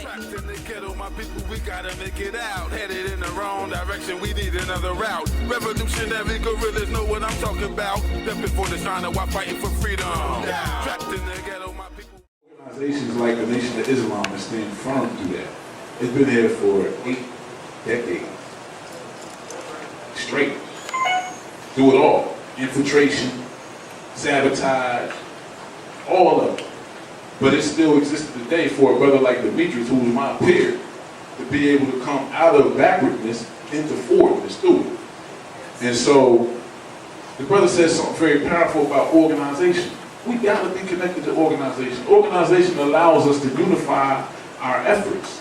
Trapped in the ghetto, my people, we gotta make it out. Headed in the wrong direction, we need another route. Revolutionary guerrillas know what I'm talking about. Stepping for the shiner while fighting for freedom. Trapped in the ghetto, my people. Organizations like the Nation of Islam are staying firm through that. It's been here for 8 decades. Straight. Do it all. Infiltration, sabotage, all of it. But it still exists today for a brother like Demetrius, who was my peer, to be able to come out of backwardness into forwardness through it. And so, the brother says something very powerful about organization. We gotta be connected to organization. Organization allows us to unify our efforts.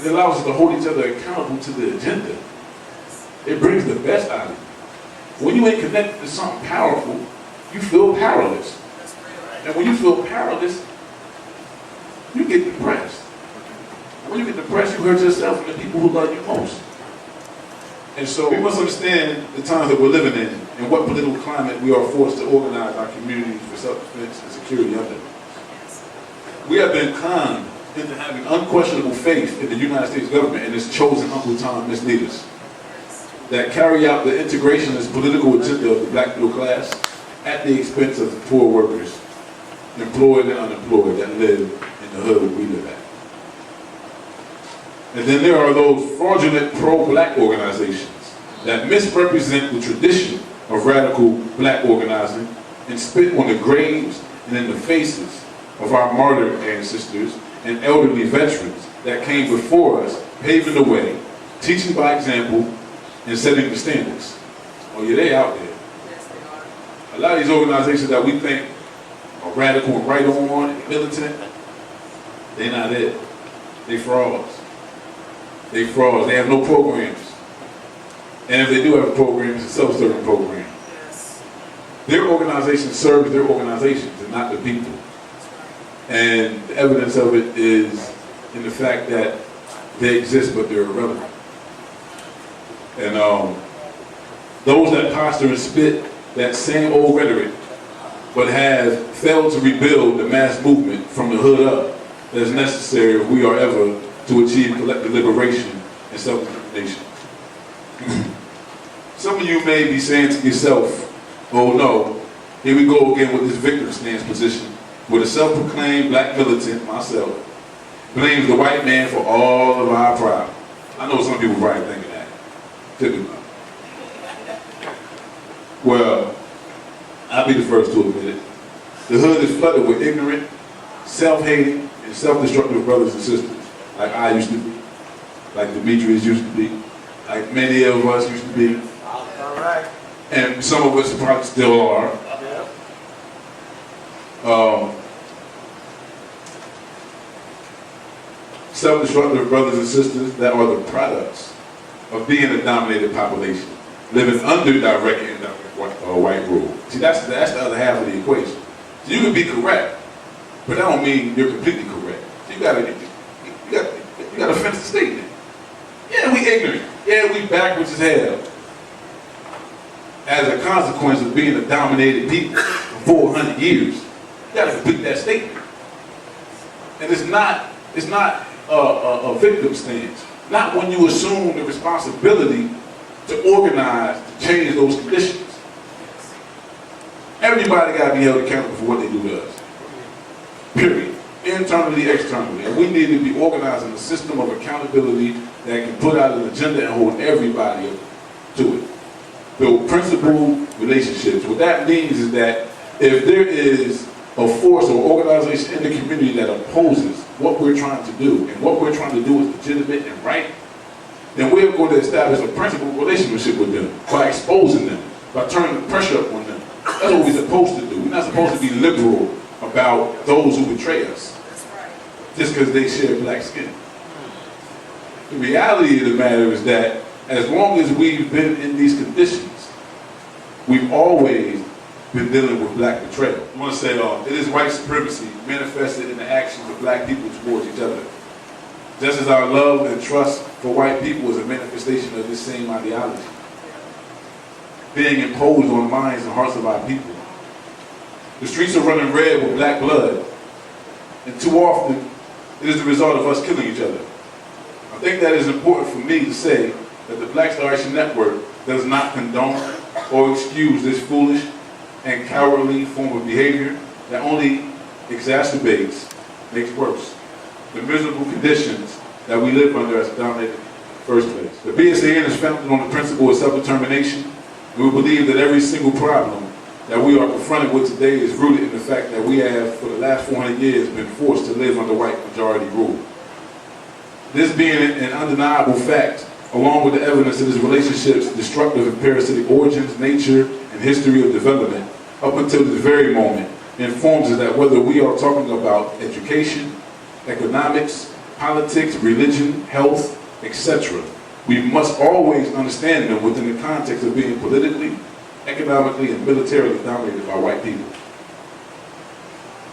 It allows us to hold each other accountable to the agenda. It brings the best out of you. When you ain't connected to something powerful, you feel powerless. And when you feel powerless, you get depressed. When you get depressed, you hurt yourself and the people who love you most. And so we must understand the times that we're living in and what political climate we are forced to organize our communities for self-defense and security under. We have been conned into having unquestionable faith in the United States government and its chosen Uncle Tom misleaders that carry out the integrationist political agenda of the black middle class at the expense of the poor workers, employed and unemployed, that live in the hood where we live at. And then there are those fraudulent pro-black organizations that misrepresent the tradition of radical black organizing and spit on the graves and in the faces of our martyred ancestors and elderly veterans that came before us, paving the way, teaching by example, and setting the standards. Oh yeah, they out there. Yes, they are. A lot of these organizations that we think are radical and right on and militant, they're not it. They frauds. They frauds. They have no programs. And if they do have a program, it's a self-serving program. Yes. Their organization serves their organizations and not the people. And the evidence of it is in the fact that they exist but they're irrelevant. And those that posture and spit that same old rhetoric but have failed to rebuild the mass movement from the hood up that is necessary if we are ever to achieve collective liberation and self-determination. Some of you may be saying to yourself, oh no, here we go again with this victim stance position, where the self-proclaimed black militant, myself, blames the white man for all of our problems. I know some people probably thinking that. Typically. Well, I'll be the first to admit it. The hood is flooded with ignorant, self-hating, and self-destructive brothers and sisters, like I used to be, like Demetrius used to be, like many of us used to be, All right. and some of us probably still are. Self-destructive brothers and sisters that are the products of being a dominated population, living under direct and indirect white rule. See, that's the other half of the equation. So you can be correct, but that don't mean you're completely correct. So you gotta fence the statement. Yeah, we ignorant. Yeah, we backwards as hell. As a consequence of being a dominated people for 400 years, you gotta complete that statement. And it's not a victim stance. Not when you assume the responsibility to organize, to change those conditions. Everybody got to be held accountable for what they do to us. Period. Internally, externally. And we need to be organizing a system of accountability that can put out an agenda and hold everybody up to it. Build principled relationships. What that means is that if there is a force or organization in the community that opposes what we're trying to do, and what we're trying to do is legitimate and right, then we're going to establish a principled relationship with them by exposing them, by turning the pressure up on them. That's what we're supposed to do. We're not supposed to be liberal about those who betray us just because they share black skin. The reality of the matter is that as long as we've been in these conditions, we've always been dealing with black betrayal. I want to say it is white supremacy manifested in the actions of black people towards each other. Just as our love and trust for white people is a manifestation of this same ideology being imposed on the minds and hearts of our people. The streets are running red with black blood, and too often It is the result of us killing each other. I think that it's important for me to say that the Black Star Action Network does not condone or excuse this foolish and cowardly form of behavior that only exacerbates, makes worse, the miserable conditions that we live under as a dominated first place. The BSAN is founded on the principle of self-determination, and we believe that every single problem that we are confronted with today is rooted in the fact that we have, for the last 400 years, been forced to live under white majority rule. This being an undeniable fact, along with the evidence of this relationship's destructive and parasitic origins, nature, and history of development, up until this very moment, informs us that whether we are talking about education, economics, politics, religion, health, etc., we must always understand them within the context of being politically, economically, and militarily dominated by white people.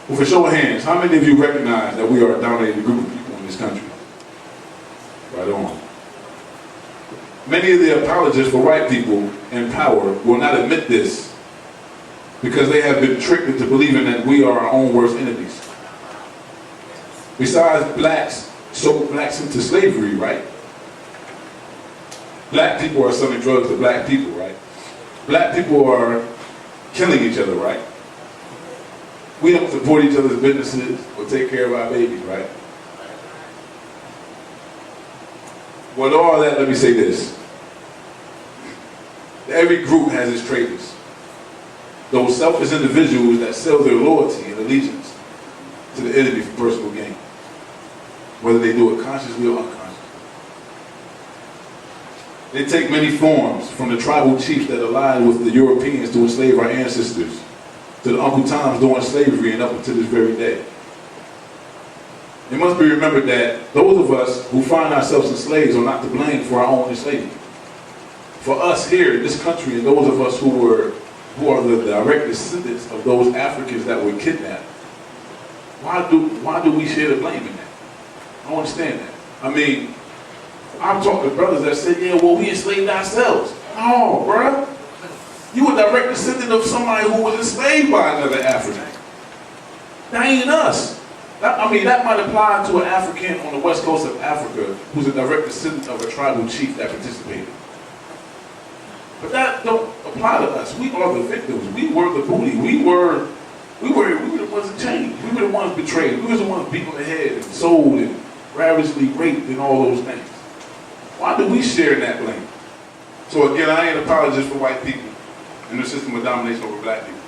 Well, for show of hands, how many of you recognize that we are a dominated group of people in this country? Right on. Many of the apologists for white people in power will not admit this because they have been tricked into believing that we are our own worst enemies. Besides blacks, sold blacks into slavery, right? Black people are selling drugs to black people, right? Black people are killing each other, right? We don't support each other's businesses or take care of our babies, right? With all that, let me say this. Every group has its traitors. Those selfish individuals that sell their loyalty and allegiance to the enemy for personal gain, whether they do it consciously or unconsciously. They take many forms, from the tribal chiefs that allied with the Europeans to enslave our ancestors, to the Uncle Toms during slavery and up until this very day. It must be remembered that those of us who find ourselves enslaved are not to blame for our own enslavement. For us here in this country, and those of us who are the direct descendants of those Africans that were kidnapped, why do we share the blame in that? I don't understand that. I mean, I've talked to brothers that say, yeah, well, we enslaved ourselves. No, bruh. You a direct descendant of somebody who was enslaved by another African. That ain't us. That might apply to an African on the west coast of Africa who's a direct descendant of a tribal chief that participated. But that don't apply to us. We are the victims. We were the booty. We were the ones that changed. We were the ones betrayed. We were the ones beat on the head and sold and ravagely raped and all those things. Why do we share in that blame? So again, I ain't an apologist for white people and the system of domination over black people.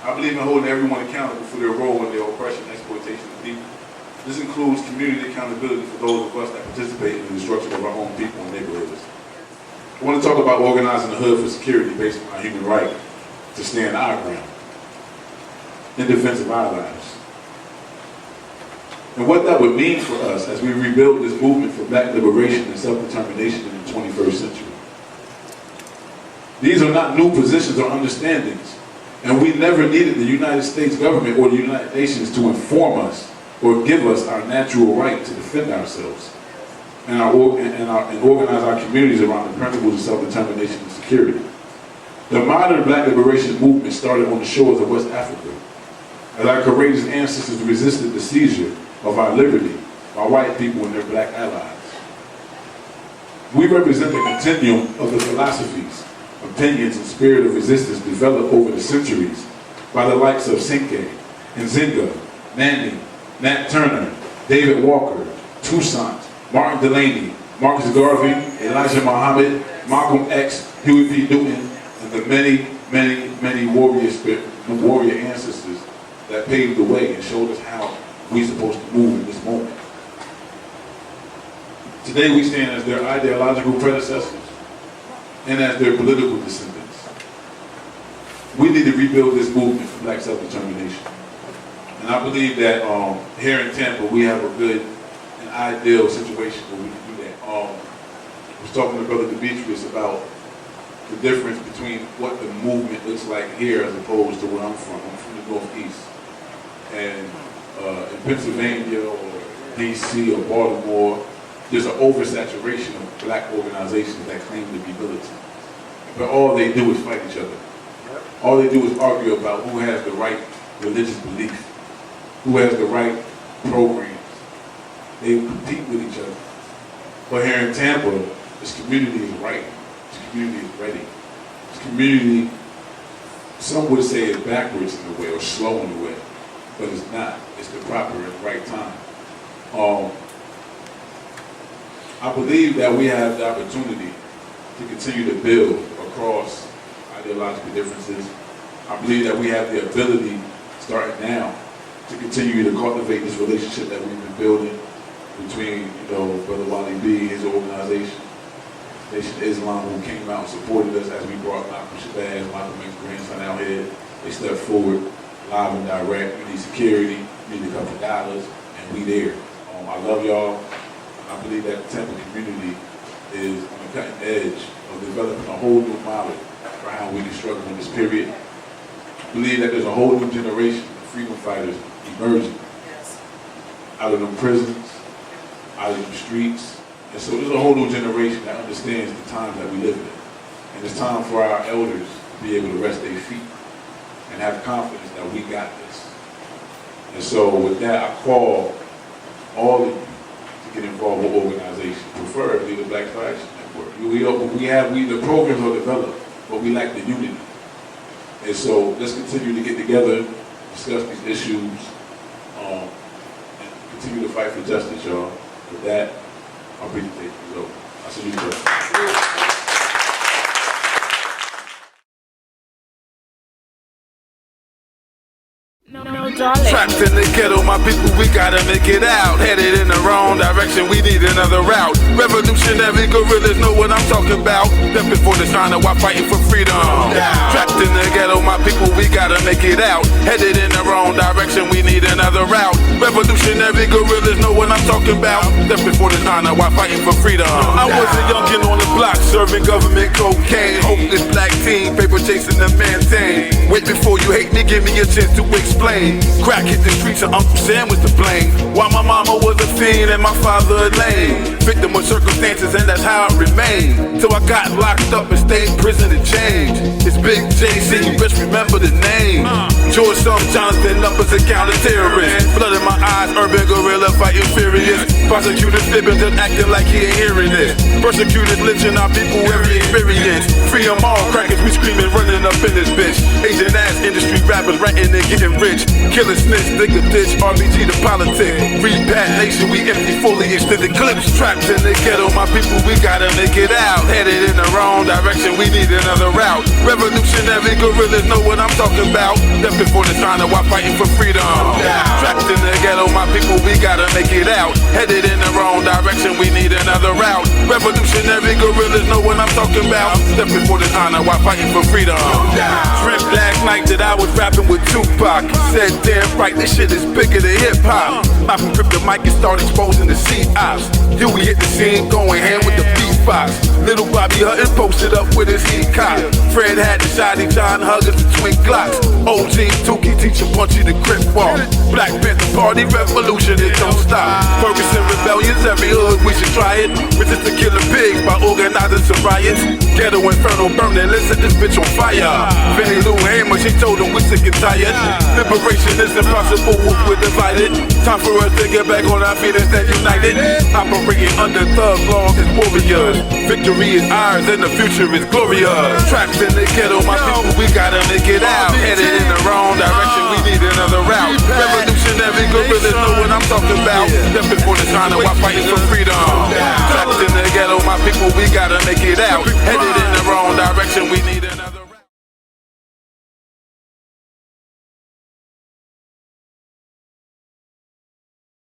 I believe in holding everyone accountable for their role in their oppression and exploitation of people. This includes community accountability for those of us that participate in the destruction of our own people and neighborhoods. I want to talk about organizing the hood for security based on our human right to stand our ground in defense of our lives. And what that would mean for us as we rebuild this movement for black liberation and self-determination in the 21st century. These are not new positions or understandings, and we never needed the United States government or the United Nations to inform us or give us our natural right to defend ourselves and organize our communities around the principles of self-determination and security. The modern black liberation movement started on the shores of West Africa, as our courageous ancestors resisted the seizure of our liberty by white people and their black allies. We represent the continuum of the philosophies, opinions, and spirit of resistance developed over the centuries by the likes of Sankey, Nzinga, Manning, Nat Turner, David Walker, Toussaint, Martin Delaney, Marcus Garvey, Elijah Muhammad, Malcolm X, Huey P. Newton, and the many, many, many warrior ancestors that paved the way and showed us how we're supposed to move in this moment. Today we stand as their ideological predecessors and as their political descendants. We need to rebuild this movement for black self-determination. And I believe that here in Tampa we have a good and ideal situation where we can do that. I was talking to Brother Demetrius about the difference between what the movement looks like here as opposed to where I'm from. I'm from the Northeast. And in Pennsylvania or DC or Baltimore, there's an oversaturation of black organizations that claim to be militant. But all they do is fight each other. All they do is argue about who has the right religious belief, who has the right programs, they compete with each other. But here in Tampa, this community is right. This community is ready. This community, some would say, is backwards in a way or slow in a way, but it's not. It's the proper and right time. I believe that we have the opportunity to continue to build across ideological differences. I believe that we have the ability, starting now, to continue to cultivate this relationship that we've been building between, Brother Wally B, his organization, Nation of Islam, who came out and supported us as we brought Malcolm Shabazz, Malcolm X's grandson out here. They stepped forward, live and direct. We need security, we need a couple of dollars, and we there. I love y'all. I believe that the Tampa community is on the cutting edge of developing a whole new model for how we can struggle in this period. I believe that there's a whole new generation of freedom fighters emerging out of them prisons, out of them streets. And so there's a whole new generation that understands the times that we live in. And it's time for our elders to be able to rest their feet and have confidence that we got this. And so with that, I call all of you to get involved with organizations, preferably the Black Flagship Network. The programs are developed, but we lack the unity. And so let's continue to get together, discuss these issues, and continue to fight for justice, y'all. With that, our presentation is over. I salute you. No, darling. Trapped in the ghetto, my people, we gotta make it out. Headed in the wrong direction, we need another route. Revolutionary guerrillas know what I'm talking about. Stepping for the China while fighting for freedom. Trapped in the ghetto, my people, we gotta make it out. Headed in the wrong direction, we need another route. Revolutionary guerrillas know what I'm talking about. Stepping for the China while fighting for freedom. I was a youngin' on the block, serving government cocaine. Hopeless black teen, paper chasing the maintain. Wait before you hate me, give me a chance to explain. Crack hit the streets and Uncle Sam was to blame. While my mama was a fiend and my father a lame. Victim of circumstances and that's how I remained. Till I got locked up and stayed in prison to change. It's Big JC, you best remember the name. George Sum Jonathan, numbers and counter terrorists. Blood in my eyes, urban gorilla fighting furious. Prosecutors flipping, just acting like he ain't hearing this. Persecutors lynching our people every experience. Free them all, crackers we screaming, running up in this bitch. Asian ass industry rappers ranting and getting rich. Killing snitch, nigga ditch, RBG to politics. Repat nation, we empty fully extended clips. Trapped in the ghetto, my people, we gotta make it out. Headed in the wrong direction, we need another route. Revolutionary guerrillas know what I'm talking about. Stepping for the China while fighting for freedom. Trapped in the ghetto, my people, we gotta make it out. Headed in the wrong direction, we need another route. Revolutionary guerrillas know what I'm talking about. Stepping for the China while fighting for freedom. Dreamt last night that I was rapping with Tupac. Said damn right, this shit is bigger than hip-hop. Malcolm gripped the mic and started exposing the C-ops. Here we hit the scene, going hand with the beatbox. Little Bobby Hutton posted up with his heat cop. Fred had the shotty, John Huggins, the twin Glocks. OG, Tukey, teacher, Punchy, the Crip Walk. Black Panther Party, revolution, it don't stop. Ferguson rebellions, every hood, we should try it. Resist the killer pigs by organizing some riots. Ghetto Inferno burning, let's set this bitch on fire. Vinny Lou Hammer, she told him we sick and tired. Liberation is impossible if we're divided. Time for us to get back on our feet and stand united. Operating under thug laws as warriors. Victory is ours and the future is glorious. Trapped in the ghetto, my people, we gotta make it out. Headed in the wrong direction, we need another route. Revolutionary guerrillas know what I'm talking about. Stepping for the China while fighting for freedom. Trapped in the ghetto, my people, we gotta make it out. Headed